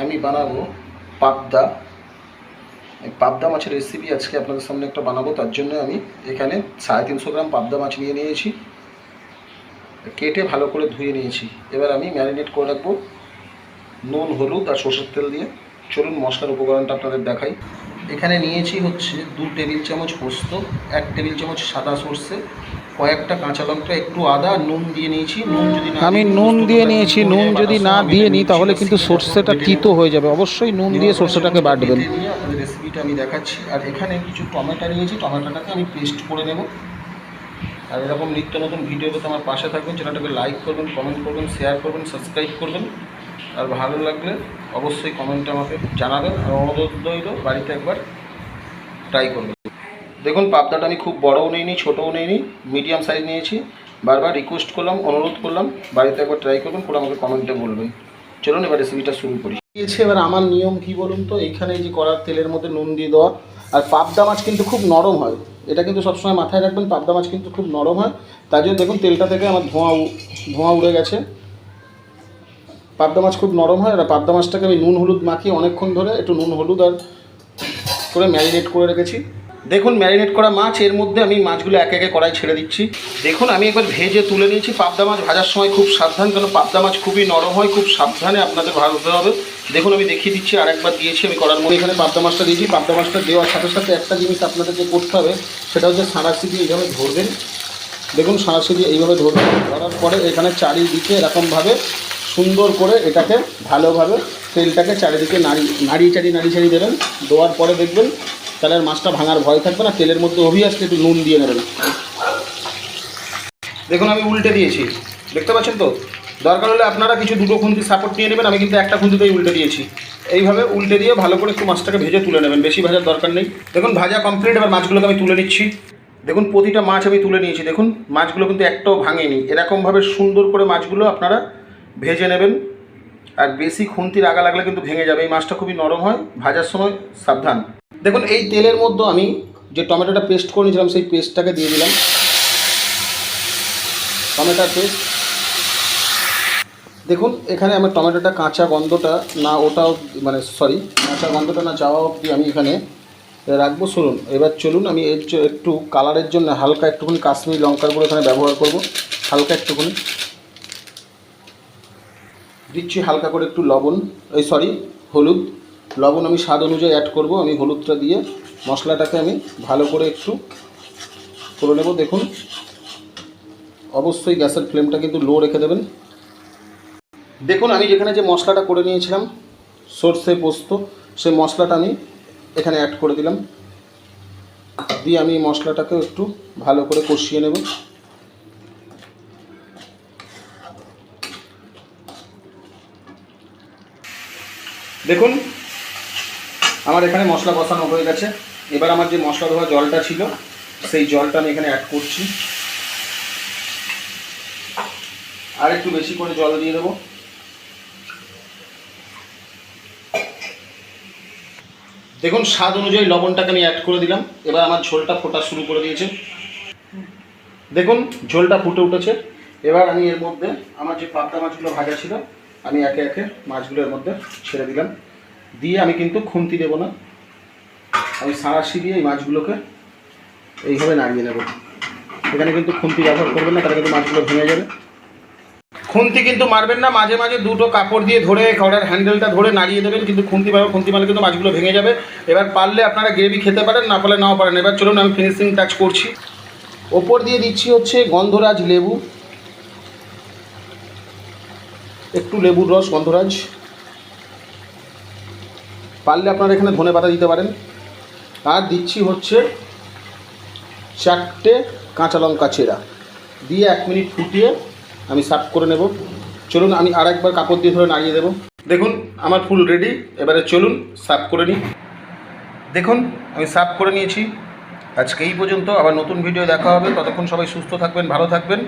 আমি বানাবো পাবদা। পাবদা মাছের রেসিপি আজকে আপনাদের সামনে একটা বানাবো। তার জন্য আমি এখানে 350 গ্রাম পাবদা মাছ নিয়ে নিয়েছি, কেটে ভালো করে ধুয়ে নিয়েছি। এবার আমি ম্যারিনেট করে রাখবো নুন, হলুদ আর সরষের তেল দিয়ে। চলুন মশলার উপকরণটা আপনাদের দেখাই। এখানে নিয়েছি হচ্ছে 2 টেবিল চামচ পোস্ত, 1 টেবিল চামচ সাদা সর্ষে, কয়েকটা কাঁচা লঙ্কা, একটু আদা, নুন দিয়ে নিয়েছি। আমি নুন দিয়ে নিয়েছি। নুন যদি না দিয়ে নিই তাহলে কিন্তু সর্ষেটা তিতো হয়ে যাবে। অবশ্যই নুন দিয়ে সর্ষেটাকে বাটবেন। আপনাদের রেসিপিটা আমি দেখাচ্ছি। আর এখানে কিছু টমেটো নিয়েছি, টমেটোটাকে আমি পেস্ট করে নেব। আর এরকম নিত্য নতুন ভিডিও পেতে আমার পাশে থাকবেন, চ্যানেলটাকে লাইক করবেন, কমেন্ট করবেন, শেয়ার করবেন, সাবস্ক্রাইব করবেন। আর ভালো লাগলে অবশ্যই কমেন্টে আমাকে জানাবেন। আর অনুরোধ রইল বাড়িতে একবার ট্রাই করবেন। দেখুন পাবদাটা আমি খুব বড়ও নিইনি, ছোটও নিইনি, মিডিয়াম সাইজ নিয়েছি। বারবার রিকোয়েস্ট করলাম, অনুরোধ করলাম বাড়িতে একবার ট্রাই করবেন, করে আমাকে কমেন্টে বলবেন। চলুন এবার রেসিপিটা শুরু করি। এবার আমার নিয়ম কি বলুন তো, এইখানে যে কড়ার তেলের মধ্যে নুন দিয়ে দেওয়া। আর পাবদা মাছ কিন্তু খুব নরম হয়, এটা কিন্তু সবসময় মাথায় রাখবেন। পাবদা মাছ কিন্তু খুব নরম হয়। তার জন্য দেখুন তেলটা থেকে আমার ধোঁয়া উড়ে গেছে। পাবদা মাছ খুব নরম হয়। আর পাবদা মাছটাকে আমি নুন হলুদ মাখিয়ে অনেকক্ষণ ধরে একটু নুন হলুদ আর করে ম্যারিনেট করে রেখেছি। দেখুন ম্যারিনেট করা মাছ, এর মধ্যে আমি মাছগুলো একে একে কড়াই ছেড়ে দিচ্ছি। দেখুন আমি একবার ভেজে তুলে নিয়েছি। পাবদা মাছ ভাজার সময় খুব সাবধান, কারণ পাবদা মাছ খুবই নরম হয়, খুব সাবধানে আপনাদের ভাজতে হবে। দেখুন আমি দেখিয়ে দিচ্ছি, আরেকবার দিয়েছি আমি কড়ার মধ্যে। এখানে পাবদা মাছটা দিয়েছি। পাবদা মাছটা দেওয়ার সাথে সাথে একটা জিনিস আপনাদেরকে করতে হবে, সেটা হচ্ছে সাঁড়াশি দিয়ে এইভাবে ধরবেন। দেখুন সাঁড়াশি দিয়ে এইভাবে ধরবেন। ধরার পরে এখানে চারিদিকে এরকমভাবে সুন্দর করে এটাকে ভালোভাবে তেলটাকে চারিদিকে নাড়িয়ে চাড়িয়ে দেবেন। দেওয়ার পরে দেখবেন তাহলে আর মাছটা ভাঙার ভয় থাকবে না। তেলের মধ্যে অভিয়াসলি একটু নুন দিয়ে নেবেন। দেখুন আমি উল্টে দিয়েছি, দেখতে পাচ্ছেন তো। দরকার হলে আপনারা কিছু দুটো খুন্তি সাপোর্ট নিয়ে নেবেন, আমি কিন্তু একটা খুন্তিতেই উল্টে দিয়েছি। এইভাবে উল্টে দিয়ে ভালো করে একটু মাছটাকে ভেজে তুলে নেবেন, বেশি ভাজার দরকার নেই। দেখুন ভাজা কমপ্লিট। এবার মাছগুলোকে আমি তুলে নিচ্ছি। দেখুন প্রতিটা মাছ আমি তুলে নিয়েছি। দেখুন মাছগুলো কিন্তু একটাও ভাঙেনি। এরকমভাবে সুন্দর করে মাছগুলো আপনারা ভেজে নেবেন। আর বেশি খুন্তির আগা লাগলে কিন্তু ভেঙে যাবে। এই মাছটা খুবই নরম হয়, ভাজার সময় সাবধান। দেখুন এই তেলের মধ্যে আমি যে টমেটোটা পেস্ট করে নিয়েছিলাম সেই পেস্টটাকে দিয়ে দিলাম। টমেটোর পেস্ট। দেখুন এখানে আমার টমেটোটা কাঁচা গন্ধটা না ওটাও কাঁচা গন্ধটা না যাওয়া অবধি আমি এখানে রাখবো। শুনুন এবার চলুন আমি একটু কালারের জন্য হালকা একটুখানি কাশ্মীরি লঙ্কার গুঁড়ো এখানে ব্যবহার করব। হালকা একটুখানি দিচ্ছি, হালকা করে একটু হলুদ। লবণ আমি স্বাদ অনুযায়ী অ্যাড করব। আমি হলুদটা দিয়ে মশলাটাকে আমি ভালো করে একটু করে নেব। দেখুন অবশ্যই গ্যাসের ফ্লেমটা কিন্তু লো রেখে দেবেন। দেখুন আমি যেখানে যে মশলাটা করে নিয়েছিলাম সর্ষে পোস্ত, সেই মশলাটা আমি এখানে অ্যাড করে দিলাম। দিয়ে আমি মশলাটাকে একটু ভালো করে কষিয়ে নেব। দেখুন আমার এখানে মশলা কষানো হয়ে গেছে। এবার আমার যে মশলা ধোয়া জলটা ছিল সেই জলটা আমি এখানে অ্যাড করছি। আর একটু বেশি করে জল দিয়ে দেবো। দেখুন স্বাদ অনুযায়ী লবণটাকে আমি অ্যাড করে দিলাম। এবার আমার ঝোলটা ফোটা শুরু করে দিয়েছে। দেখুন ঝোলটা ফুটে উঠেছে। এবার আমি এর মধ্যে আমার যে পাবদা মাছগুলো ভাজা ছিল আমি একে একে মাছগুলো এর মধ্যে ছেড়ে দিলাম। দিয়ে আমি কিন্তু খুন্তি দেবো না, আমি সাঁড়াশি দিয়ে এই মাছগুলোকে এইভাবে নাড়িয়ে নেব। এখানে কিন্তু খুন্তি ব্যবহার করবেন না, তাহলে কিন্তু মাছগুলো ভেঙে যাবে। খুন্তি কিন্তু মারবেন না, মাঝে মাঝে দুটো কাপড় দিয়ে ধরে কড়ার হ্যান্ডেলটা ধরে নাড়িয়ে দেবেন। কিন্তু খুন্তি মারলে কিন্তু মাছগুলো ভেঙে যাবে। এবার পারলে আপনারা গ্রেভি খেতে পারেন, না পারলে নাও পারেন। এবার চলুন আমি ফিনিশিং টাচ করছি। ওপর দিয়ে দিচ্ছি হচ্ছে গন্ধরাজ লেবু, একটু লেবুর রস, গন্ধরাজ। পারলে আপনারা এখানে ধনে পাতা দিতে পারেন। আর দিচ্ছি হচ্ছে 4টে কাঁচা লঙ্কা চেরা। দিয়ে 1 মিনিট ফুটিয়ে আমি সার্ভ করে নেব। চলুন আমি আরেকবার কাপড় দিয়ে ধরে নাড়িয়ে দেব। দেখুন আমার ফুল রেডি। এবারে চলুন সার্ভ করে নিই। দেখুন আমি সার্ভ করে নিয়েছি। আজকে এই পর্যন্ত, আবার নতুন ভিডিও দেখা হবে। ততক্ষণ সবাই সুস্থ থাকবেন, ভালো থাকবেন।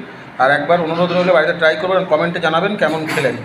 আর একবার অনুরোধ রইলে বাড়িতে ট্রাই করবেন, কমেন্টে জানাবেন কেমন খেলেন।